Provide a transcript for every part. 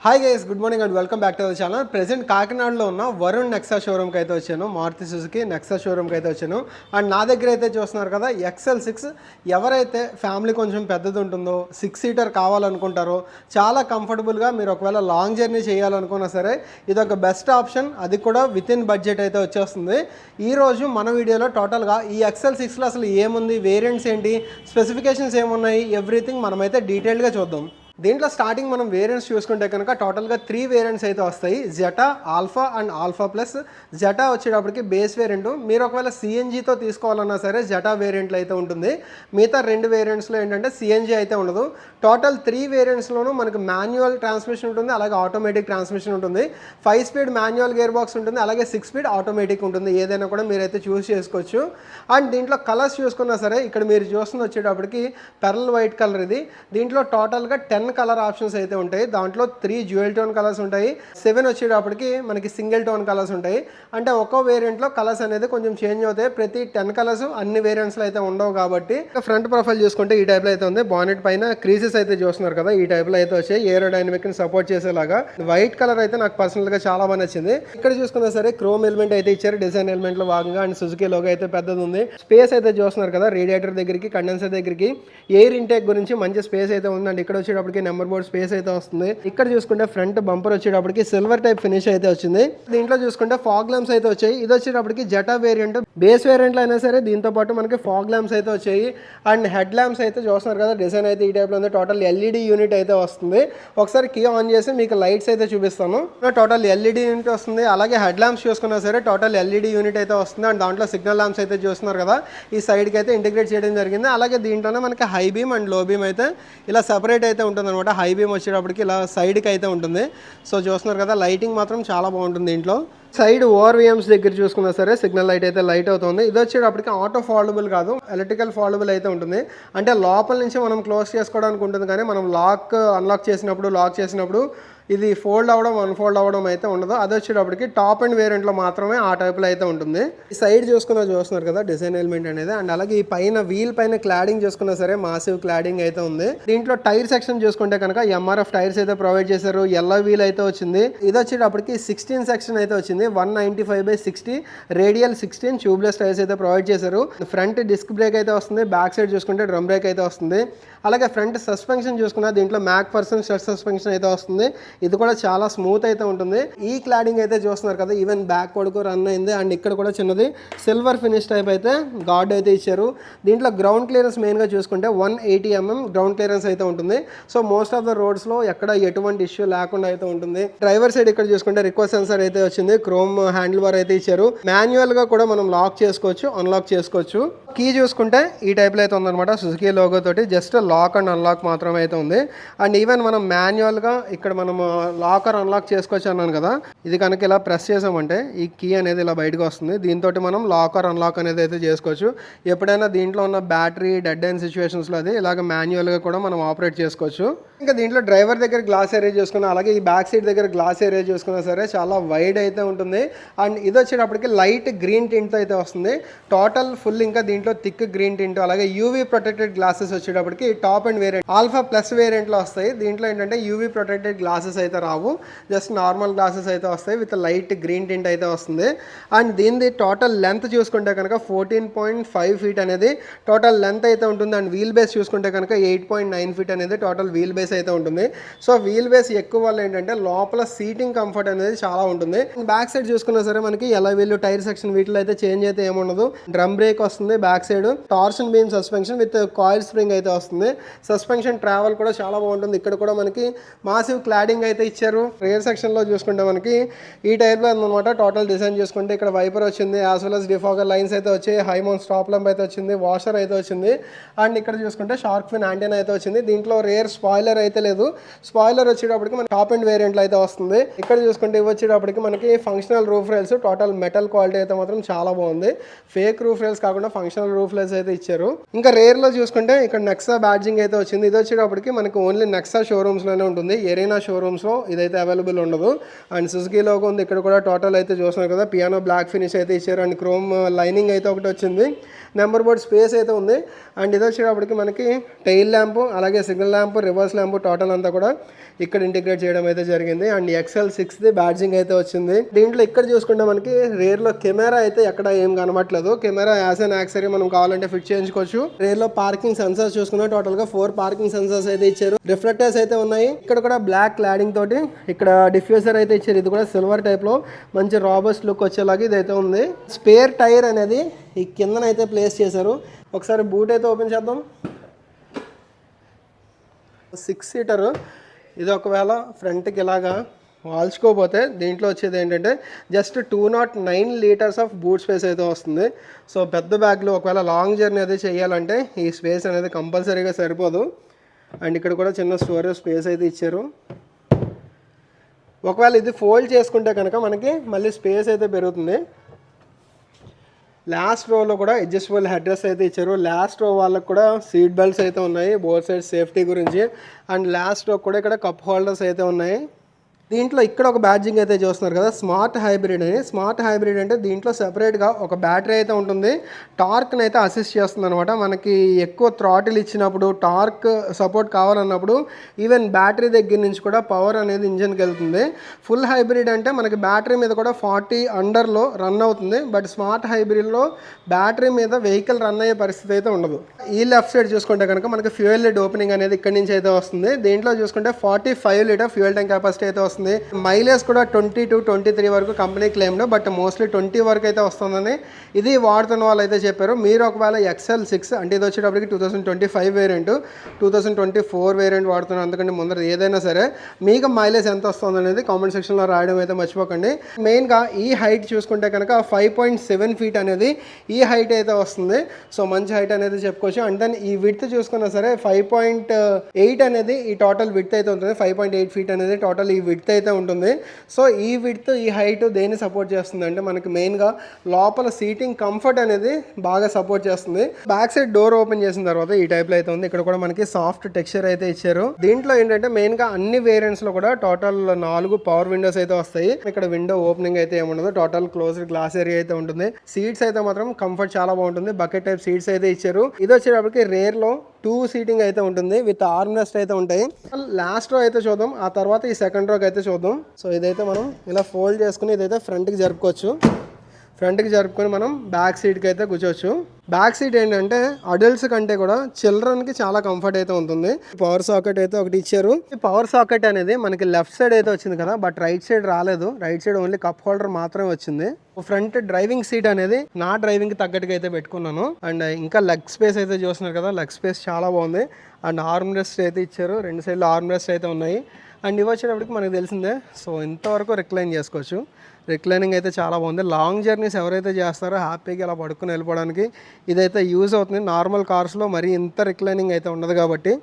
Hi guys, good morning and welcome back to our channel. Present కాకినాడలో ఉన్న వరుణ్ నెక్సా షోరూమ్కి అయితే వచ్చాను. మారుతి సుజుకి నెక్సా షోరూమ్కి అయితే వచ్చాను. అండ్ నా దగ్గర అయితే చూస్తున్నారు కదా XL6. ఎవరైతే ఫ్యామిలీ కొంచెం పెద్దది ఉంటుందో 6 సీటర్ కావాలనుకుంటారో, చాలా కంఫర్టబుల్గా మీరు ఒకవేళ లాంగ్ జర్నీ చేయాలనుకున్నా సరే ఇది ఒక బెస్ట్ ఆప్షన్. అది కూడా విత్ ఇన్ బడ్జెట్ అయితే వచ్చేస్తుంది. ఈరోజు మన వీడియోలో టోటల్గా ఈ XL6లో అసలు ఏముంది, వేరియంట్స్ ఏంటి, స్పెసిఫికేషన్స్ ఏమున్నాయి, ఎవ్రీథింగ్ మనమైతే డీటెయిల్గా చూద్దాం. దీంట్లో స్టార్టింగ్ మనం వేరియంట్స్ చూసుకుంటే కనుక టోటల్గా 3 వేరియంట్స్ అయితే వస్తాయి. Zeta, alpha and alpha plus. Zeta వచ్చేటప్పటికి బేస్ వేరియంట్. మీరు ఒకవేళ సిఎన్జితో తీసుకోవాలన్నా సరే జెటా వేరియంట్లో అయితే ఉంటుంది. మిగతా 2 వేరియంట్స్లో ఏంటంటే సిఎన్జి అయితే ఉండదు. టోటల్ 3 వేరియంట్స్లోనూ మనకు మాన్యువల్ ట్రాన్స్మిషన్ ఉంటుంది, అలాగే ఆటోమేటిక్ ట్రాన్స్మిషన్ ఉంటుంది. 5 స్పీడ్ మాన్యువల్ గేర్ బాక్స్ ఉంటుంది, అలాగే 6 స్పీడ్ ఆటోమేటిక్ ఉంటుంది. ఏదైనా కూడా మీరైతే చూస్ చేసుకోవచ్చు. అండ్ దీంట్లో కలర్స్ చూసుకున్నా సరే ఇక్కడ మీరు చూస్తున్న వచ్చేటప్పటికి పెర్ల్ వైట్ కలర్ ఇది. దీంట్లో టోటల్గా 10 కలర్ ఆప్షన్స్ అయితే ఉంటాయి. దాంట్లో 3 డ్యూయల్ టోన్ కలర్స్ ఉంటాయి, 7 వచ్చేటప్పటికి మనకి సింగిల్ టోన్ కలర్స్ ఉంటాయి. అంటే ఒక్కో వేరియంట్లో కలర్స్ అనేది కొంచెం చేంజ్ అవుతాయి. ప్రతి 10 కలర్స్ అన్ని వేరియంట్స్లో అయితే ఉండవు కాబట్టి. ఫ్రంట్ ప్రొఫైల్ చూసుకుంటే ఈ టైప్లో అయితే ఉంది. బానెట్ పైన క్రీజెస్ అయితే చూస్తున్నారు కదా, ఈ టైప్లో అయితే వచ్చాయి. ఏరోడైనమిక్ ని సపోర్ట్ చేసేలాగా వైట్ కలర్ అయితే నాకు పర్సనల్గా చాలా బాగా నచ్చింది. ఇక్కడ చూసుకున్నా సరే క్రోమ్ ఎలిమెంట్ అయితే ఇచ్చారు డిజైన్ ఎలిమెంట్లో భాగంగా. అండ్ సుజుకి లోగో అయితే పెద్దది ఉంది. స్పేస్ అయితే చూస్తున్నారు కదా, రేడియేటర్ దగ్గరికి, కండెన్సర్ దగ్గరికి, ఎయిర్ ఇంటేక్ గురించి మంచి స్పేస్ అయితే ఉందండి. ఇక్కడ వచ్చేటప్పటికి నెంబర్ బోర్డ్ స్పేస్ అయితే వస్తుంది. ఇక్కడ చూసుకుంటే ఫ్రంట్ బంపర్ వచ్చేటప్పటికి సిల్వర్ టైప్ ఫినిష్ అయితే వచ్చింది. దీంట్లో చూసుకుంటే ఫాగ్ ల్యాంప్స్ అయితే వచ్చాయి. ఇది వచ్చేటప్పటికి జెటా వేరియంట్. బేస్ వేరియంట్ లో అయినా సరే దీంతో పాటు మనకి ఫాగ్ ల్యాంప్స్ అయితే వచ్చాయి. అండ్ హెడ్ ల్యాంప్స్ అయితే చూస్తున్నారు కదా, డిజైన్ అయితే ఈ టైప్ లో ఉంది. టోటల్ ఎల్ఈడి యూనిట్ అయితే వస్తుంది. ఒకసారి కీ ఆన్ చేసి మీకు లైట్స్ అయితే చూపిస్తాను. టోటల్ ఎల్ఈడి యూనిట్ వస్తుంది. అలాగే హెడ్ ల్యాంప్స్ చూసుకున్నా సరే టోటల్ ఎల్ఈడి యూనిట్ అయితే వస్తుంది. అండ్ దాంట్లో సిగ్నల్ ల్యాంప్స్ అయితే చూస్తున్నారు కదా, ఈ సైడ్ కి అయితే ఇంటిగ్రేట్ చేయడం జరిగింది. అలాగే దీంట్లోనే మనకి హై బీమ్ అండ్ లో బీమ్ అయితే ఇలా సెపరేట్ అయితే ఉంటుంది అనమాట. హై బీమ్ వచ్చేటప్పటికి ఇలా సైడ్కి అయితే ఉంటుంది. సో చూస్తున్నారు కదా, లైటింగ్ మాత్రం చాలా బాగుంటుంది దీంట్లో. సైడ్ ఓఆర్విఎమ్స్ దగ్గర చూసుకున్నా సరే సిగ్నల్ లైట్ అయితే లైట్ అవుతుంది. ఇది వచ్చేటప్పటికి ఆటో ఫాల్డబుల్ కాదు, ఎలక్ట్రికల్ ఫాల్డబుల్ అయితే ఉంటుంది. అంటే లోపల నుంచి మనం క్లోజ్ చేసుకోవడానికి ఉంటుంది, కానీ మనం అన్లాక్ చేసినప్పుడు ఇది ఫోల్డ్ అవ్వడం, అన్ఫోల్డ్ అవ్వడం అయితే ఉండదు. అది వచ్చేటప్పటికి టాప్ అండ్ వేరియంట్లో మాత్రమే ఆ టైప్లో అయితే ఉంటుంది. ఈ సైడ్ చూస్తున్నారు కదా, డిజైన్ ఎలిమెంట్ అనేది. అండ్ అలాగే ఈ పైన వీల్ పైన క్లాడింగ్ చూసుకున్నా సరే మాసివ్ క్లాడింగ్ అయితే ఉంది. దీంట్లో టైర్ సెక్షన్ చూసుకుంటే కనుక ఎంఆర్ఎఫ్ టైర్స్ అయితే ప్రొవైడ్ చేశారు. ఎల్లో వీల్ అయితే వచ్చింది. ఇది వచ్చేటప్పటికి 16 సెక్షన్ అయితే వచ్చింది. 195/60 రేడియల్ 16 ట్యూబ్లెస్ టైర్స్ అయితే ప్రొవైడ్ చేశారు. ఫ్రంట్ డిస్క్ బ్రేక్ అయితే వస్తుంది. బ్యాక్ సైడ్ చూసుకుంటే డ్రమ్ బ్రేక్ అయితే వస్తుంది. అలాగే ఫ్రంట్ సస్పెన్షన్ చూసుకున్నా దీంట్లో మ్యాక్ పర్సన్ షెడ్ సస్పెన్షన్ అయితే వస్తుంది. ఇది కూడా చాలా స్మూత్ అయితే ఉంటుంది. ఈ క్లాడింగ్ అయితే చూస్తున్నారు కదా, ఈవెన్ బ్యాక్ కొడుకు రన్ అయింది. అండ్ ఇక్కడ కూడా చిన్నది సిల్వర్ ఫినిష్ టైప్ అయితే గార్డ్ అయితే ఇచ్చారు. దీంట్లో గ్రౌండ్ క్లియరెన్స్ మెయిన్గా చూసుకుంటే 180 mm గ్రౌండ్ క్లియరెన్స్ అయితే ఉంటుంది. సో మోస్ట్ ఆఫ్ ద రోడ్స్లో ఎక్కడ ఎటువంటి ఇష్యూ లేకుండా అయితే ఉంటుంది. డ్రైవర్ సైడ్ ఇక్కడ చూసుకుంటే రిక్వెస్ట్ సెన్సర్ అయితే వచ్చింది. క్రోమ్ హ్యాండిల్ బార్ అయితే ఇచ్చారు. మాన్యువల్ గా కూడా మనం లాక్ చేసుకోవచ్చు, అన్లాక్ చేసుకోవచ్చు. కీ చూసుకుంటే ఈ టైప్లో అయితే ఉందన్నమాట. సుజుకి లోగో తోటి జస్ట్ లాక్ అండ్ అన్లాక్ మాత్రమే అయితే ఉంది. అండ్ ఈవెన్ మనం మాన్యువల్గా ఇక్కడ మనం లాకర్ అన్లాక్ చేసుకోవచ్చు అన్నాను కదా, ఇది కనుక ఇలా ప్రెస్ చేసామంటే ఈ కీ అనేది ఇలా బయటకు వస్తుంది. దీంతో మనం లాకర్ అన్లాక్ అనేది అయితే చేసుకోవచ్చు. ఎప్పుడైనా దీంట్లో ఉన్న బ్యాటరీ డెడ్ అయిన సిచ్యువేషన్స్లో అది ఇలాగ మాన్యువల్గా కూడా మనం ఆపరేట్ చేసుకోవచ్చు. ఇంకా దీంట్లో డ్రైవర్ దగ్గర గ్లాస్ ఏరియా చూసుకున్నా, అలాగే ఈ బ్యాక్ సీట్ దగ్గర గ్లాస్ ఏరియా చూసుకున్నా సరే చాలా వైడ్ అయితే ఉంటుంది. అండ్ ఇది వచ్చేటప్పటికి లైట్ గ్రీన్ టింట్ అయితే వస్తుంది. టోటల్ ఫుల్ ఇంకా దీంట్లో థిక్ గ్రీన్ టింట్, అలాగే యూవీ ప్రొటెక్టెడ్ గ్లాసెస్ వచ్చేటప్పటికి top and variant alpha plus వేరియంట్లో వస్తాయి. దీంట్లో ఏంటంటే యూవీ ప్రొటెక్టెడ్ గ్లాసెస్ అయితే రావు, జస్ట్ నార్మల్ గ్లాసెస్ అయితే వస్తాయి విత్ లైట్ గ్రీన్ టింట్ అయితే వస్తుంది. అండ్ దీనిది టోటల్ లెంత్ చూసుకుంటే కనుక 14.5 ఫీట్ అనేది టోటల్ లెంత్ అయితే ఉంటుంది. అండ్ వీల్ బేస్ చూసుకుంటే కనుక 8.9 ఫీట్ అనేది టోటల్ వీల్ బేస్ అయితే ఉంటుంది. సో వీల్ బేస్ ఎక్కువ వల్ల ఏంటంటే లోపల సీటింగ్ కంఫర్ట్ అనేది చాలా ఉంటుంది. బ్యాక్ సైడ్ చూసుకున్నా సరే మనకి ఎలా వీళ్ళు టైర్ సెక్షన్ వీటిలో అయితే చేంజ్ అయితే ఏముండదు. డ్రమ్ బ్రేక్ వస్తుంది back side. Torsion beam suspension with coil spring అయితే వస్తుంది. సస్పెన్షన్ ట్రావెల్ కూడా చాలా బాగుంటుంది. ఇక్కడ కూడా మనకి మాసివ్ క్లాడింగ్ అయితే ఇచ్చారు. రియర్ సెక్షన్ లో చూసుకుంటే మనకి ఈ టైప్ లో అనమాట టోటల్ డిజైన్ చూసుకుంటే ఇక్కడ వైపర్ వచ్చింది, as well as defogger lines అయితే వచ్చాయి, హై మౌంట్ స్టాప్ లంప్ అయితే వచ్చింది, వాషర్ అయితే వచ్చింది. అండ్ ఇక్కడ చూసుకుంటే షార్క్ ఫిన్ యాంటెనా అయితే వచ్చింది. దీంట్లో రేర్ స్పాయిలర్ అయితే లేదు. స్పాయిలర్ వచ్చేటప్పటికి మన టాప్ అండ్ వేరియంట్ లో అయితే వస్తుంది. ఇక్కడ చూసుకుంటే ఇవి వచ్చేటప్పటికి మనకి functional roof rails. Total metal quality అయితే మాత్రం చాలా బాగుంది. ఫేక్ రూఫ్ రైల్స్ కాకుండా ఫంక్షనల్ ఆప్షనల్ రూఫ్ లెస్ అయితే ఇచ్చారు. ఇంకా రేర్ లో చూసుకుంటే ఇక్కడ నెక్సా బ్యాడ్జింగ్ అయితే వచ్చింది. ఇది వచ్చేటప్పటికి మనకి ఓన్లీ నెక్సా షోరూమ్స్ లోనే ఉంటుంది, ఎరీనా షోరూమ్స్ లో ఇదైతే అవైలబుల్ ఉండదు. అండ్ సుజుకి లోగో ఉంది ఇక్కడ కూడా. టోటల్ అయితే చూస్తున్నారు కదా, పియానో బ్లాక్ ఫినిష్ అయితే ఇచ్చారు. అండ్ క్రోమ్ లైనింగ్ అయితే ఒకటి వచ్చింది. నెంబర్ బోర్డ్ స్పేస్ అయితే ఉంది. అండ్ ఇది వచ్చేటప్పటికి మనకి టైల్ ల్యాంపు, అలాగే signal lamp, reverse lamp total అంతా కూడా ఇక్కడ ఇంటిగ్రేట్ చేయడం అయితే జరిగింది. అండ్ XL6 బ్యాడ్జింగ్ అయితే వచ్చింది. దీంట్లో ఇక్కడ చూసుకుంటే మనకి రేర్ లో కెమెరా అయితే ఎక్కడ ఏం కనబట్లేదు. కెమెరా యాజ్ అన్ యాక్సరీ మనం కావాలంటే ఫిట్ చేయించుకోవచ్చు. రేర్ లో పార్కింగ్ సెన్సర్స్ చూసుకున్నా టోటల్ గా 4 పార్కింగ్ సెన్సర్స్ అయితే ఇచ్చారు. రిఫ్లెక్టర్స్ అయితే ఉన్నాయి. ఇక్కడ కూడా బ్లాక్ క్లాడింగ్ తోటి ఇక్కడ డిఫ్యూజర్ అయితే ఇచ్చారు. ఇది కూడా సిల్వర్ టైప్ లో మంచి రాబస్ట్ లుక్ వచ్చేలాగా ఇదైతే ఉంది. స్పేర్ టైర్ అనేది ఈ కిందనైతే ప్లేస్ చేశారు. ఒకసారి బూట్ అయితే ఓపెన్ చేద్దాం. 6 సీటర్. ఇది ఒకవేళ ఫ్రంట్కి ఇలాగా వాల్చుకోపోతే దీంట్లో వచ్చేది ఏంటంటే just 209 litres of boot space అయితే వస్తుంది. సో పెద్ద బ్యాగ్లో ఒకవేళ లాంగ్ జర్నీ అది చేయాలంటే ఈ స్పేస్ అనేది కంపల్సరీగా సరిపోదు. అండ్ ఇక్కడ కూడా చిన్న స్టోరేజ్ స్పేస్ అయితే ఇచ్చారు. ఒకవేళ ఇది ఫోల్డ్ చేసుకుంటే కనుక మనకి మళ్ళీ స్పేస్ అయితే పెరుగుతుంది. లాస్ట్ రోలో కూడా అడ్జస్టబుల్ హెడ్ రెస్ట్ అయితే ఇచ్చారు. లాస్ట్ రో వాళ్ళకి కూడా సీట్ బెల్ట్స్ అయితే ఉన్నాయి బోత్ సైడ్ సేఫ్టీ గురించి. అండ్ లాస్ట్ రో కూడా ఇక్కడ కప్ హోల్డర్స్ అయితే ఉన్నాయి. దీంట్లో ఇక్కడ ఒక బ్యాడ్జింగ్ అయితే చూస్తున్నారు కదా, స్మార్ట్ హైబ్రిడ్ అని. స్మార్ట్ హైబ్రిడ్ అంటే దీంట్లో సెపరేట్గా ఒక బ్యాటరీ అయితే ఉంటుంది. టార్క్ని అయితే అసిస్ట్ చేస్తుంది అనమాట. మనకి ఎక్కువ థ్రాటిల్ ఇచ్చినప్పుడు, టార్క్ సపోర్ట్ కావాలన్నప్పుడు ఈవెన్ బ్యాటరీ దగ్గర నుంచి కూడా పవర్ అనేది ఇంజన్కి వెళ్తుంది. ఫుల్ హైబ్రిడ్ అంటే మనకి బ్యాటరీ మీద కూడా 40 అండర్లో రన్ అవుతుంది. బట్ స్మార్ట్ హైబ్రిడ్లో బ్యాటరీ మీద వెహికల్ రన్ అయ్యే పరిస్థితి అయితే ఉండదు. ఈ లెఫ్ట్ సైడ్ చూసుకుంటే కనుక మనకి ఫ్యూయల్ లిడ్ ఓపెనింగ్ అనేది ఇక్కడ నుంచి అయితే వస్తుంది. దీంట్లో చూసుకుంటే 45 లీటర్ ఫ్యూయల్ ట్యాంక్ కెపాసిటీ అయితే వస్తుంది. మైలేజ్ కూడా 20 to 23 వరకు కంపెనీ క్లెయిమ్లో, బట్ మోస్ట్లీ 20 వరకు అయితే వస్తుందని ఇది వాడుతున్న వాళ్ళు అయితే చెప్పారు. మీరు ఒకవేళ XL6 అంటే ఇది వచ్చేటప్పటికి 2025 వేరియంట్, 2024 వేరియంట్ వాడుతున్నారు అందుకంటే ముందర ఏదైనా సరే మీకు మైలేజ్ ఎంత వస్తుంది అనేది కామెంట్ సెక్షన్లో రాయడం అయితే మర్చిపోకండి. మెయిన్గా ఈ హైట్ చూసుకుంటే కనుక 5.7 ఫీట్ అనేది ఈ హైట్ అయితే వస్తుంది. సో మంచి హైట్ అనేది చెప్పుకోవచ్చు. అండ్ దెన్ ఈ విడ్త్ చూసుకున్నా సరే 5.8 అనేది ఈ టోటల్ విడ్త్ అయితే ఉంటుంది. 5.8 ఫీట్ అనేది టోటల్ ఈ విడ్త్ అయితే ఉంటుంది. సో ఈ విడ్త్ ఈ హైట్ దేన్ని సపోర్ట్ చేస్తుంది అంటే మనకి మెయిన్గా లోపల సీటింగ్ కంఫర్ట్ అనేది బాగా సపోర్ట్ చేస్తుంది. బ్యాక్ సైడ్ డోర్ ఓపెన్ చేసిన తర్వాత ఈ టైప్లో అయితే ఉంది. ఇక్కడ కూడా మనకి సాఫ్ట్ టెక్స్చర్ అయితే ఇచ్చారు. దీంట్లో ఏంటంటే మెయిన్గా అన్ని వేరియంట్స్లో కూడా టోటల్ 4 పవర్ విండోస్ అయితే వస్తాయి. ఇక్కడ విండో ఓపెనింగ్ అయితే ఏముండదు, టోటల్ క్లోజ్డ్ గ్లాస్ ఏరియా అయితే ఉంటుంది. సీట్స్ అయితే మాత్రం కంఫర్ట్ చాలా బాగుంటుంది. బకెట్ టైప్ సీట్స్ అయితే ఇచ్చారు. ఇది వచ్చేటప్పటికి రేర్ లో 2 సీటింగ్ అయితే ఉంటుంది విత్ ఆర్మ్ రెస్ట్ అయితే ఉంటాయి. లాస్ట్ రో అయితే చూద్దాం, ఆ తర్వాత ఈ సెకండ్ రోకి అయితే చూద్దాం. సో ఇదైతే మనం ఇలా ఫోల్డ్ చేసుకుని ఇదైతే ఫ్రంట్కి జరుపుకోవచ్చు. ఫ్రంట్కి జరుపుకొని మనం బ్యాక్ సీట్కి అయితే కూర్చోవచ్చు. బ్యాక్ సీట్ ఏంటంటే అడల్ట్స్ కంటే కూడా చిల్డ్రన్కి చాలా కంఫర్ట్ అయితే ఉంటుంది. పవర్ సాకెట్ అయితే ఒకటి ఇచ్చారు. ఈ పవర్ సాకెట్ అనేది మనకి లెఫ్ట్ సైడ్ అయితే వచ్చింది కదా, బట్ రైట్ సైడ్ రాలేదు. Right side only cup holder మాత్రమే వచ్చింది. ఫ్రంట్ డ్రైవింగ్ సీట్ అనేది నా డ్రైవింగ్ కి తగ్గట్టుగా అయితే పెట్టుకున్నాను. అండ్ ఇంకా లెగ్ స్పేస్ అయితే చూస్తున్నారు కదా, లెగ్ స్పేస్ చాలా బాగుంది. అండ్ ఆర్మ్ రెస్ట్ అయితే ఇచ్చారు, 2 సైడ్లు ఆర్మ్ రెస్ట్ అయితే ఉన్నాయి. అండ్ ఇవి వచ్చేటప్పటికి మనకు తెలిసిందే. సో ఇంతవరకు రిక్లైన్ చేసుకోవచ్చు. రిక్లైనింగ్ అయితే చాలా బాగుంది. లాంగ్ జర్నీస్ ఎవరైతే చేస్తారో హ్యాపీగా ఇలా పడుకుని వెళ్ళిపోవడానికి ఇదైతే యూజ్ అవుతుంది. నార్మల్ కార్స్లో మరీ ఇంత రిక్లైనింగ్ అయితే ఉండదు కాబట్టి.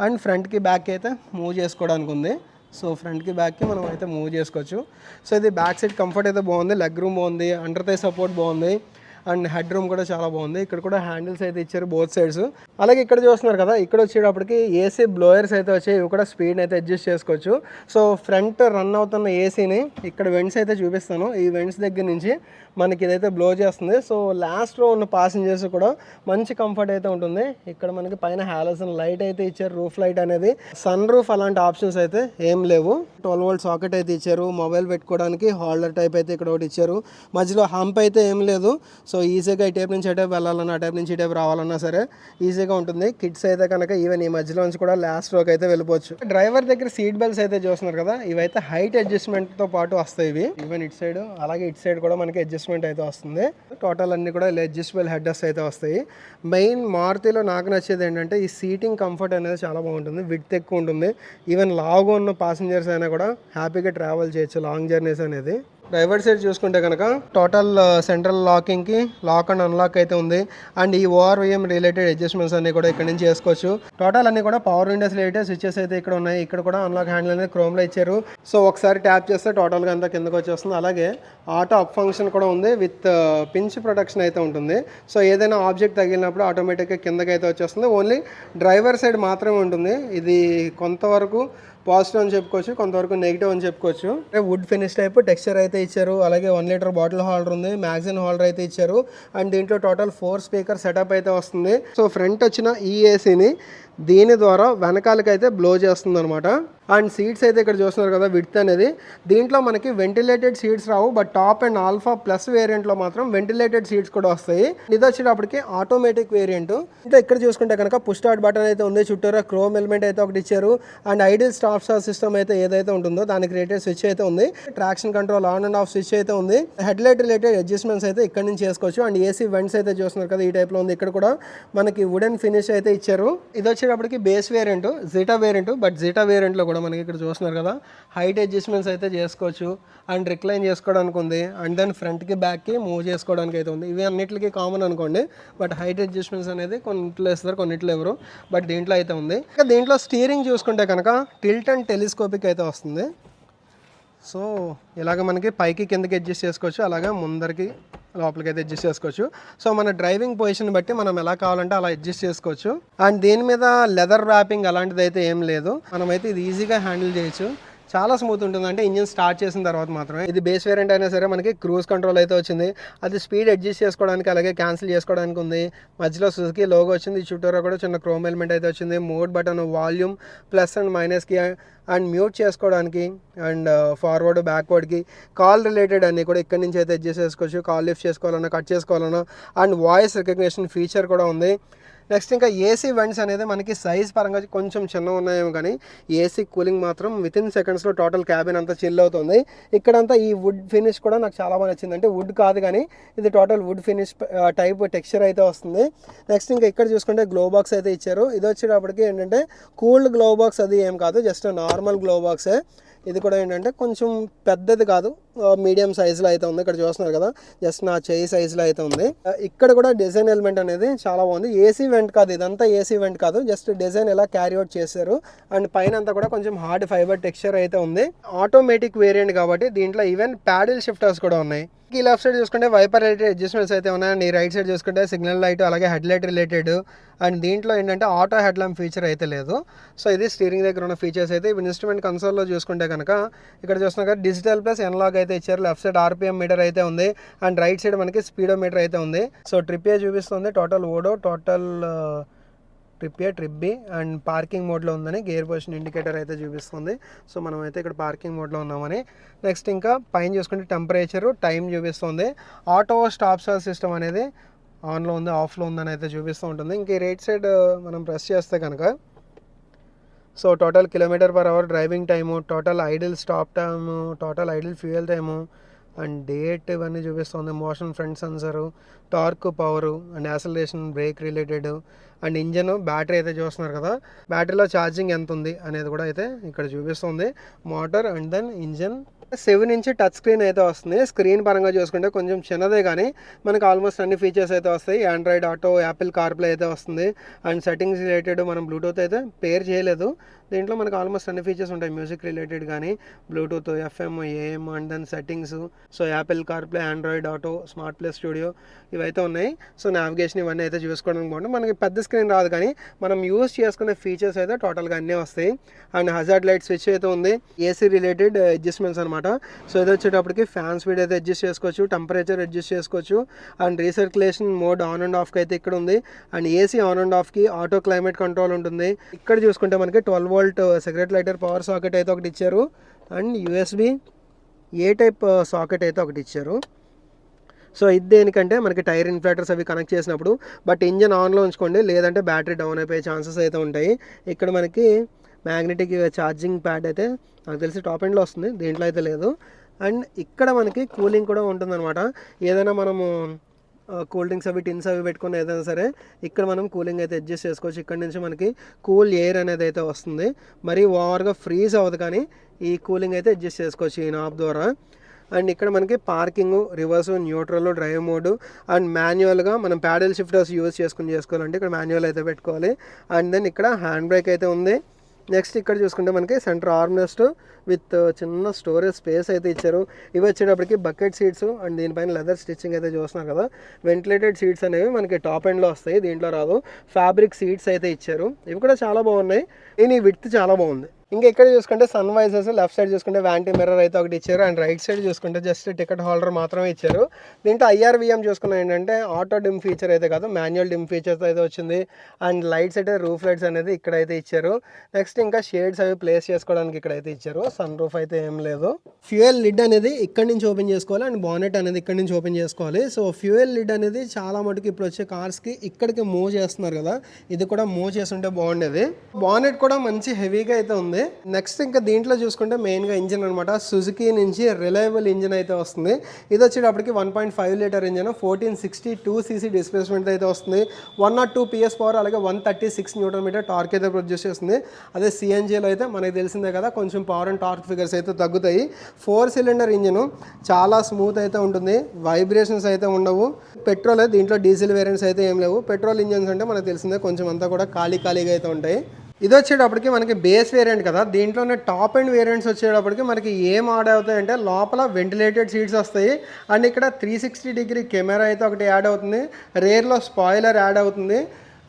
అండ్ ఫ్రంట్కి బ్యాక్ అయితే మూవ్ చేసుకోవడానికి ఉంది. సో ఫ్రంట్కి బ్యాక్కి మనం అయితే మూవ్ చేసుకోవచ్చు. సో ఇది బ్యాక్ సైడ్ కంఫర్ట్ అయితే బాగుంది. లెగ్ రూమ్ బాగుంది, అండర్ థై సపోర్ట్ బాగుంది. అండ్ హెడ్ రూమ్ కూడా చాలా బాగుంది. ఇక్కడ కూడా హ్యాండిల్స్ అయితే ఇచ్చారు బోత్ సైడ్స్. అలాగే ఇక్కడ చూస్తున్నారు కదా, ఇక్కడ వచ్చేటప్పటికి ఏసీ బ్లోయర్స్ అయితే వచ్చాయి. ఇవి కూడా స్పీడ్ అయితే అడ్జస్ట్ చేసుకోవచ్చు. సో ఫ్రంట్ రన్ అవుతున్న ఏసీని ఇక్కడ వెంట్స్ అయితే చూపిస్తాను. ఈ వెంట్స్ దగ్గర నుంచి మనకి ఇదైతే బ్లో చేస్తుంది. సో లాస్ట్ రో ఉన్న ప్యాసింజర్స్ కూడా మంచి కంఫర్ట్ అయితే ఉంటుంది. ఇక్కడ మనకి పైన హాలోజన్ లైట్ అయితే ఇచ్చారు, రూఫ్ లైట్ అనేది. సన్ రూఫ్ అలాంటి ఆప్షన్స్ అయితే ఏం లేవు. 12 వోల్ట్ సాకెట్ అయితే ఇచ్చారు. మొబైల్ పెట్టుకోవడానికి హోల్డర్ టైప్ అయితే ఇక్కడ ఒకటి ఇచ్చారు. మధ్యలో హంప్ అయితే ఏం లేదు. సో ఈజీగా ఈ టైప్ నుంచి ఈ టైప్ వెళ్ళాలన్నా, ఆ టైప్ నుంచి ఈ టైప్ రావాలన్నా సరే ఈజీగా ఉంటుంది. కిడ్స్ అయితే కనుక ఈవెన్ ఈ మధ్యలో నుంచి కూడా లాస్ట్ రోకి అయితే వెళ్ళిపోవచ్చు. డ్రైవర్ దగ్గర సీట్ బెల్ట్స్ అయితే చూస్తున్నారు కదా, ఇవైతే హైట్ అడ్జస్ట్మెంట్తో పాటు వస్తాయి ఇవి. ఈవెన్ ఇటు సైడ్ అలాగే ఇటు సైడ్ కూడా మనకి అడ్జస్ట్మెంట్ అయితే వస్తుంది. టోటల్ అన్ని కూడా అడ్జస్టబుల్ హెడ్డర్స్ అయితే వస్తాయి. మెయిన్ మారుతిలో నాకు నచ్చేది ఏంటంటే ఈ సీటింగ్ కంఫర్ట్ అనేది చాలా బాగుంటుంది. విడ్త్ ఎక్కువ ఉంటుంది. ఈవెన్ లావుగా ఉన్న ప్యాసింజర్స్ అయినా కూడా హ్యాపీగా ట్రావెల్ చేయొచ్చు లాంగ్ జర్నీస్ అనేది. డ్రైవర్ సైడ్ చూసుకుంటే కనుక టోటల్ సెంట్రల్ లాకింగ్కి లాక్ అండ్ అన్లాక్ అయితే ఉంది. అండ్ ఈ ఓఆర్విఎం రిలేటెడ్ అడ్జస్ట్మెంట్స్ అన్ని కూడా ఇక్కడ నుంచి చేసుకోవచ్చు. టోటల్ అన్ని కూడా పవర్ విండోస్ రిలేటెడ్ స్విచెస్ అయితే ఇక్కడ ఉన్నాయి. ఇక్కడ కూడా అన్లాక్ హ్యాండిల్ అనేది క్రోమ్లో ఇచ్చారు. సో ఒకసారి ట్యాప్ చేస్తే టోటల్గా అంతా కిందకి వచ్చేస్తుంది. అలాగే ఆటో అప్ ఫంక్షన్ కూడా ఉంది విత్ పించ్ ప్రొటెక్షన్ అయితే ఉంటుంది. సో ఏదైనా ఆబ్జెక్ట్ తగిలినప్పుడు ఆటోమేటిక్గా కిందకి అయితే వచ్చేస్తుంది. ఓన్లీ డ్రైవర్ సైడ్ మాత్రమే ఉంటుంది. ఇది కొంతవరకు పాజిటివ్ అని చెప్పుకోవచ్చు, కొంతవరకు నెగిటివ్ అని చెప్పుకోవచ్చు. వుడ్ ఫినిష్ టైప్ టెక్స్చర్ అయితే ఇచ్చారు. అలాగే 1 లీటర్ బాటిల్ హోల్డర్ ఉంది, మ్యాగజైన్ హోల్డర్ అయితే ఇచ్చారు. అండ్ దీంట్లో టోటల్ 4 స్పీకర్ సెటప్ అయితే వస్తుంది. సో ఫ్రంట్ వచ్చిన ఈ ఏసీని దీని ద్వారా వెనకాలకి అయితే బ్లో చేస్తుంది అనమాట. అండ్ సీట్స్ అయితే ఇక్కడ చూస్తున్నారు కదా, విడ్త్ అనేది. దీంట్లో మనకి వెంటిలేటెడ్ సీట్స్ రావు, but top and alpha plus వేరియంట్లో మాత్రం వెంటిలేటెడ్ సీట్స్ కూడా వస్తాయి. ఇది వచ్చేటప్పటికి ఆటోమేటిక్ వేరియంట్. ఇంకా ఇక్కడ చూసుకుంటే కనుక పుష్ స్టార్ట్ బటన్ అయితే ఉంది, చుట్టూరా క్రోమ్ ఎలిమెంట్ అయితే ఒకటి ఇచ్చారు. And ideal stop start system అయితే ఏదైతే ఉంటుందో దానికి రిలేటెడ్ స్విచ్ అయితే ఉంది. Traction control on and off switch అయితే ఉంది. హెడ్ లైట్ రిలేటెడ్ అడ్జస్ట్మెంట్స్ అయితే ఇక్కడ నుంచి చేసుకోవచ్చు. అండ్ ఏసీ వెంట్స్ అయితే చూస్తున్నారు కదా, ఈ టైప్లో ఉంది. ఇక్కడ కూడా మనకి వుడెన్ ఫినిష్ అయితే ఇచ్చారు. ఇది వచ్చేటప్పటికి base variant, zeta variant. But zeta వేరియంట్లో కూడా మనకి ఇక్కడ చూస్తున్నారు కదా, హైట్ అడ్జస్ట్మెంట్స్ అయితే చేసుకోవచ్చు. అండ్ రిక్లైన్ చేసుకోవడానికి ఉంది. అండ్ దెన్ ఫ్రంట్కి బ్యాక్కి మూవ్ చేసుకోవడానికి అయితే ఉంది. ఇవి అన్నిటికీ కామన్ అనుకోండి. బట్ హైట్ అడ్జస్ట్మెంట్స్ అనేది కొన్నిట్లో ఇస్తారు, కొన్నిట్లో ఎవరు. బట్ దీంట్లో అయితే ఉంది. ఇంకా దీంట్లో స్టీరింగ్ చూసుకుంటే కనుక టిల్ట్ అండ్ టెలిస్కోపిక్ అయితే వస్తుంది. సో ఇలాగ మనకి పైకి కిందకి అడ్జస్ట్ చేసుకోవచ్చు, అలాగే ముందరికి లోపలికి అయితే అడ్జస్ట్ చేసుకోవచ్చు. సో మన డ్రైవింగ్ పొజిషన్ బట్టి మనం ఎలా కావాలంటే అలా అడ్జస్ట్ చేసుకోవచ్చు. అండ్ దీని మీద లెదర్ ర్యాపింగ్ అలాంటిది అయితే ఏం లేదు. మనమైతే ఇది ఈజీగా హ్యాండిల్ చేయొచ్చు. చాలా స్మూత్ ఉంటుంది, అంటే ఇంజిన్ స్టార్ట్ చేసిన తర్వాత మాత్రమే. ఇది బేస్ వేరియంట్ అయినా సరే మనకి క్రూజ్ కంట్రోల్ అయితే వచ్చింది. అది స్పీడ్ అడ్జస్ట్ చేసుకోవడానికి అలాగే క్యాన్సిల్ చేసుకోవడానికి ఉంది. మధ్యలో సుజుకి లోగో వచ్చింది. చుట్టూరా కూడా చిన్న క్రోమ్ ఎలిమెంట్ అయితే వచ్చింది. Mode button, volume plus and మైనస్కి, అండ్ మ్యూట్ చేసుకోవడానికి, అండ్ ఫార్వర్డ్ బ్యాక్వర్డ్కి, కాల్ రిలేటెడ్ అన్నీ కూడా ఇక్కడ నుంచి అయితే అడ్జస్ట్ చేసుకోవచ్చు. కాల్ లిఫ్ట్ చేసుకోవాలన్నా, కట్ చేసుకోవాలన్నా. అండ్ వాయిస్ రికగ్నిషన్ ఫీచర్ కూడా ఉంది. నెక్స్ట్ ఇంకా ఏసీ వెంట్స్ అనేది మనకి సైజ్ పరంగా కొంచెం చిన్న ఉన్నాయేమో, కానీ ఏసీ కూలింగ్ మాత్రం వితిన్ సెకండ్స్లో టోటల్ క్యాబిన్ అంతా చిల్ అవుతుంది. ఇక్కడంతా ఈ వుడ్ ఫినిష్ కూడా నాకు చాలా బాగా నచ్చింది. అంటే వుడ్ కాదు కానీ ఇది total would finish type texture అయితే వస్తుంది. నెక్స్ట్ ఇంకా ఇక్కడ చూసుకుంటే గ్లో బాక్స్ అయితే ఇచ్చారు. ఇది వచ్చేటప్పటికి ఏంటంటే కూల్డ్ గ్లో బాక్స్ అది ఏం కాదు, జస్ట్ నార్మల్ గ్లో బాక్సే. ఇది కూడా ఏంటంటే కొంచెం పెద్దది కాదు, మీడియం సైజులో అయితే ఉంది. ఇక్కడ చూస్తున్నారు కదా, జస్ట్ నా చేయి సైజులో అయితే ఉంది. ఇక్కడ కూడా డిజైన్ ఎలిమెంట్ అనేది చాలా బాగుంది. ఏసీ వెంట్ కాదు, ఇదంతా ఏసీ వెంట్ కాదు, జస్ట్ డిజైన్ ఎలా క్యారీ అవుట్ చేశారు. అండ్ పైన అంతా కూడా కొంచెం హార్డ్ ఫైబర్ టెక్స్చర్ అయితే ఉంది. ఆటోమేటిక్ వేరియంట్ కాబట్టి దీంట్లో ఈవెన్ ప్యాడిల్ షిఫ్టర్స్ కూడా ఉన్నాయి. ఈ లెఫ్ట్ సైడ్ చూసుకుంటే వైపర్ రిలేటెడ్ అడ్జస్ట్మెంట్స్ అయితే ఉన్నాయి. అండ్ ఈ రైట్ సైడ్ చూసుకుంటే సిగ్నల్ లైట్ అలాగే హెడ్ లైట్ రిలేటెడ్. అండ్ దీంట్లో ఏంటంటే ఆటో హెడ్ ల్యాంప్ ఫీచర్ అయితే లేదు. సో ఇది స్టీరింగ్ దగ్గర ఉన్న ఫీచర్స్ అయితే. ఇప్పుడు ఇన్స్ట్రుమెంట్ కన్సోల్లో చూసుకుంటే కనుక ఇక్కడ చూస్తున్నా కదా, డిజిటల్ ప్లస్ ఎనలాగ్ అయితే ఇచ్చారు. లెఫ్ట్ సైడ్ ఆర్పిఎం మీటర్ అయితే ఉంది. అండ్ రైట్ సైడ్ మనకి స్పీడో మీటర్ అయితే ఉంది. సో ట్రిప్ ఏ చూపిస్తుంది, total odo, total trip A, trip B. And parking మోడ్లో ఉందని గేర్ పొజిషన్ ఇండికేటర్ అయితే చూపిస్తుంది. సో మనం అయితే ఇక్కడ పార్కింగ్ మోడ్లో ఉన్నామని. నెక్స్ట్ ఇంకా పైన చూసుకుంటే టెంపరేచరు, టైం చూపిస్తుంది. ఆటో స్టాప్ స్టార్ట్ సిస్టమ్ అనేది ఆన్లో ఉంది, ఆఫ్లో ఉందని అయితే చూపిస్తూ ఉంటుంది. ఇంక ఈ రైట్ సైడ్ మనం ప్రెస్ చేస్తే కనుక so total kilometre per hour driving time, total idle stop time, total idle fuel time, and date ఇవన్నీ చూపిస్తుంది. Motion front sensor, torque, power, and acceleration, brake related, and engine, battery అయితే చూస్తున్నారు కదా, బ్యాటరీలో charging ఎంత ఉంది అనేది కూడా అయితే ఇక్కడ చూపిస్తుంది. Motor and then engine. 7 inch touch screen అయితే వస్తుంది. స్క్రీన్ పరంగా చూసుకుంటే కొంచెం చిన్నదే కానీ మనకు ఆల్మోస్ట్ అన్ని ఫీచర్స్ అయితే వస్తాయి. ఆండ్రాయిడ్ ఆటో, యాపిల్ కార్ప్లే అయితే వస్తుంది. అండ్ సెట్టింగ్స్ రిలేటెడ్ మనం బ్లూటూత్ అయితే పేర్ చేయలేదు. దీంట్లో మనకు ఆల్మోస్ట్ అన్ని ఫీచర్స్ ఉంటాయి. మ్యూజిక్ రిలేటెడ్ కానీ Bluetooth, FM, AM, and then settings. So Apple CarPlay, Android Auto, smart play studio ఇవైతే ఉన్నాయి. సో నావిగేషన్ ఇవన్నీ అయితే చూసుకోవడానికి బాగుంటుంది. మనకి పెద్ద స్క్రీన్ రాదు కానీ మనం యూజ్ చేసుకునే ఫీచర్స్ అయితే టోటల్గా అన్నీ వస్తాయి. అండ్ హజార్డ్ లైట్ స్విచ్ అయితే ఉంది. ఏసీ రిలేటెడ్ అడ్జస్ట్మెంట్స్ అనమాట. సో ఇది వచ్చేటప్పటికి ఫ్యాన్ స్పీడ్ అయితే అడ్జస్ట్ చేసుకోవచ్చు, టెంపరేచర్ అడ్జస్ట్ చేసుకోవచ్చు. And recirculation mode on and ఆఫ్కి అయితే ఇక్కడ ఉంది. అండ్ ఏసీ ఆన్ అండ్ ఆఫ్కి ఆటో క్లైమేట్ కంట్రోల్ ఉంటుంది. ఇక్కడ చూసుకుంటే మనకి 12 volt cigarette lighter power socket అయితే ఒకటి ఇచ్చారు. And USB A type socket అయితే ఒకటి ఇచ్చారు. సో ఇది దేనికంటే మనకి టైర్ ఇన్ఫ్లేటర్స్ అవి కనెక్ట్ చేసినప్పుడు. బట్ ఇంజన్ ఆన్లో ఉంచుకోండి, లేదంటే బ్యాటరీ డౌన్ అయిపోయే ఛాన్సెస్ అయితే ఉంటాయి. ఇక్కడ మనకి మ్యాగ్నెటిక్ ఛార్జింగ్ ప్యాడ్ అయితే నాకు తెలిసి టాప్ ఎండ్లో వస్తుంది, దీంట్లో అయితే లేదు. అండ్ ఇక్కడ మనకి కూలింగ్ కూడా ఉంటుందన్నమాట. ఏదైనా మనము కూల్ డ్రింక్స్ అవి, టిన్స్ అవి పెట్టుకుని ఏదైనా సరే ఇక్కడ మనం కూలింగ్ అయితే అడ్జస్ట్ చేసుకోవచ్చు. ఇక్కడ నుంచి మనకి కూల్ ఎయిర్ అనేది అయితే వస్తుంది. మరి ఓవర్గా ఫ్రీజ్ అవ్వదు కానీ ఈ కూలింగ్ అయితే అడ్జస్ట్ చేసుకోవచ్చు ఈ నాబ్ ద్వారా. అండ్ ఇక్కడ మనకి parking, reverse, neutral, drive mode and మాన్యువల్గా మనం ప్యాడల్ షిఫ్టర్స్ యూజ్ చేసుకోవాలంటే ఇక్కడ మాన్యువల్ అయితే పెట్టుకోవాలి. అండ్ దెన్ ఇక్కడ హ్యాండ్ బ్రేక్ అయితే ఉంది. నెక్స్ట్ ఇక్కడ చూసుకుంటే మనకి సెంటర్ ఆర్మ్రెస్ట్ విత్ చిన్న స్టోరేజ్ స్పేస్ అయితే ఇచ్చారు. ఇవి వచ్చేటప్పటికి బకెట్ సీట్స్ అండ్ దీనిపైన లెదర్ స్టిచ్చింగ్ అయితే చూస్తున్నారు కదా. వెంటిలేటెడ్ సీట్స్ అనేవి మనకి టాప్ ఎండ్లో వస్తాయి, దీంట్లో రాదు. ఫ్యాబ్రిక్ సీట్స్ అయితే ఇచ్చారు, ఇవి కూడా చాలా బాగున్నాయి. దీని విడ్త్ చాలా బాగుంది. ఇంకా ఇక్కడ చూసుకుంటే సన్ వైజర్స్, లెఫ్ట్ సైడ్ చూసుకుంటే వ్యాంటీ మిర్రర్ అయితే ఒకటి ఇచ్చారు. అండ్ రైట్ సైడ్ చూసుకుంటే జస్ట్ టికెట్ హోల్డర్ మాత్రమే ఇచ్చారు. దీంట్లో IRVM చూసుకున్నా ఏంటంటే ఆటో డిమ్ ఫీచర్ అయితే కాదు, మాన్యువల్ డిమ్ ఫీచర్స్ అయితే వచ్చింది. అండ్ లైట్స్ అయితే రూఫ్ లైట్స్ అనేది ఇక్కడైతే ఇచ్చారు. నెక్స్ట్ ఇంకా షేడ్స్ అవి ప్లేస్ చేసుకోవడానికి ఇక్కడైతే ఇచ్చారు. సన్ రూఫ్ అయితే ఏం లేదు. ఫ్యూయల్ లిడ్ అనేది ఇక్కడ నుంచి ఓపెన్ చేసుకోవాలి అండ్ బానెట్ అనేది ఇక్కడ నుంచి ఓపెన్ చేసుకోవాలి. సో ఫ్యూయల్ లిడ్ అనేది చాలా మటుకు ఇప్పుడు వచ్చే కార్స్కి ఇక్కడికి మూవ్ చేస్తున్నారు కదా, ఇది కూడా మూవ్ చేస్తుంటే బాగుండేది. బానెట్ కూడా మంచి హెవీగా అయితే ఉంది. నెక్స్ట్ ఇంకా దీంట్లో చూసుకుంటే మెయిన్గా ఇంజిన్ అనమాట. సుజుకి నుంచి రిలయబుల్ ఇంజిన్ అయితే వస్తుంది. ఇది వచ్చేటప్పటికి 1.5 లీటర్ ఇంజిన్, 1462cc డిస్ప్లేస్మెంట్ అయితే వస్తుంది. 102 PS పవర్, అలాగే 136 Nm టార్క్ అయితే ప్రొడ్యూస్ చేస్తుంది. అదే CNGలో అయితే మనకి తెలిసిందే కదా, కొంచెం పవర్ అండ్ టార్క్ ఫిగర్స్ అయితే తగ్గుతాయి. 4 సిలిండర్ ఇంజిన్ చాలా స్మూత్ అయితే ఉంటుంది, వైబ్రేషన్స్ అయితే ఉండవు. పెట్రోల్, దీంట్లో డీజిల్ వేరియంట్స్ అయితే ఏం లేవు. పెట్రోల్ ఇంజిన్స్ అంటే మనకు తెలిసిందే కొంచెం అంతా కూడా ఖాళీగా అయితే ఉంటాయి. ఇది వచ్చేటప్పటికి మనకి బేస్ వేరియంట్ కదా, దీంట్లోనే టాప్ అండ్ వేరియంట్స్ వచ్చేటప్పటికి మనకి ఏం యాడ్ అవుతాయంటే లోపల వెంటిలేటెడ్ సీట్స్ వస్తాయి. అండ్ ఇక్కడ 360 కెమెరా అయితే ఒకటి యాడ్ అవుతుంది. రేర్లో స్పాయిలర్ యాడ్ అవుతుంది.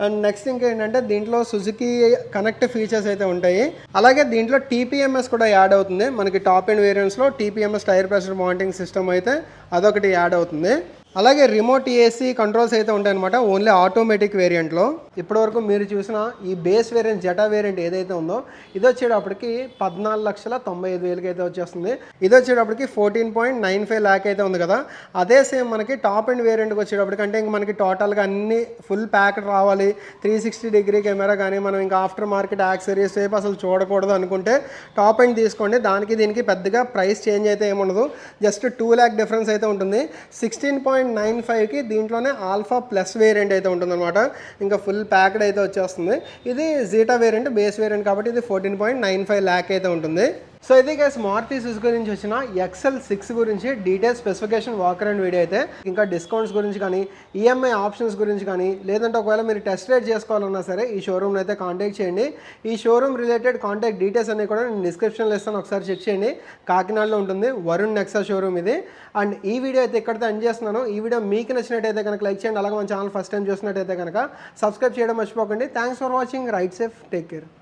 అండ్ నెక్స్ట్ ఇంకా ఏంటంటే దీంట్లో సుజుకి కనెక్ట్ ఫీచర్స్ అయితే ఉంటాయి. అలాగే దీంట్లో TPMS కూడా యాడ్ అవుతుంది. మనకి టాప్ అండ్ వేరియంట్స్లో TPMS tyre pressure monitoring system అయితే అదొకటి యాడ్ అవుతుంది. అలాగే రిమోట్ AC కంట్రోల్స్ అయితే ఉంటాయన్నమాట, ఓన్లీ ఆటోమేటిక్ వేరియంట్లో. ఇప్పటివరకు మీరు చూసిన ఈ బేస్ వేరియంట్ జెటా వేరియంట్ ఏదైతే ఉందో ఇది వచ్చేటప్పటికి 14,95,000 అయితే వచ్చేస్తుంది. ఇది వచ్చేటప్పటికి 14.95 lakh అయితే ఉంది కదా, అదే సేమ్ మనకి టాప్ అండ్ వేరియంట్కి వచ్చేటప్పటికి అంటే ఇంక మనకి టోటల్గా అన్ని ఫుల్ ప్యాక్ రావాలి, 360 కెమెరా కానీ మనం ఇంకా ఆఫ్టర్ మార్కెట్ యాక్సరీస్ సేపు అసలు చూడకూడదు అనుకుంటే టాప్ అండ్ తీసుకోండి. దానికి దీనికి పెద్దగా ప్రైస్ చేంజ్ అయితే ఏముండదు, జస్ట్ 2 lakh డిఫరెన్స్ అయితే ఉంటుంది. 16.95కి దీంట్లోనే ఆల్ఫా ప్లస్ వేరియంట్ అయితే ఉంటుందన్నమాట, ఇంకా ఫుల్ ప్యాక్డ్ అయితే వచ్చేస్తుంది. ఇది జీటా వేరియంట్, బేస్ వేరియంట్ కాబట్టి ఇది 14.95 lakh అయితే ఉంటుంది. సో ఇది గైస్ మారుతి సుజుకి నుంచి వచ్చిన XL6 గురించి details, specification, walker and video అయితే. ఇంకా డిస్కౌంట్స్ గురించి కానీ, EMI ఆప్షన్స్ గురించి కానీ, లేదంటే ఒకవేళ మీరు టెస్ట్ రైడ్ చేసుకోవాలన్నా సరే ఈ షోరూమ్ని అయితే కాంటాక్ట్ చేయండి. ఈ షోరూమ్ రిలేటెడ్ కాంటాక్ట్ డీటెయిల్స్ అన్ని కూడా నేను డిస్క్రిప్షన్లో ఇస్తాను, ఒకసారి చెక్ చేయండి. కాకినాడలో ఉంటుంది వరుణ్ నెక్సా షోరూమ్ ఇది. అండ్ ఈ వీడియో అయితే ఇక్కడితో ఎండ్ చేస్తున్నాను. ఈ వీడియో మీకు నచ్చినట్టయితే కనుక లైక్ చేయండి, అలాగే మన ఛానల్ ఫస్ట్ టైం చూసినట్టయితే కనుక సబ్స్క్రైబ్ చేయడం మర్చిపోకండి. Thanks for watching. Right safe, take care.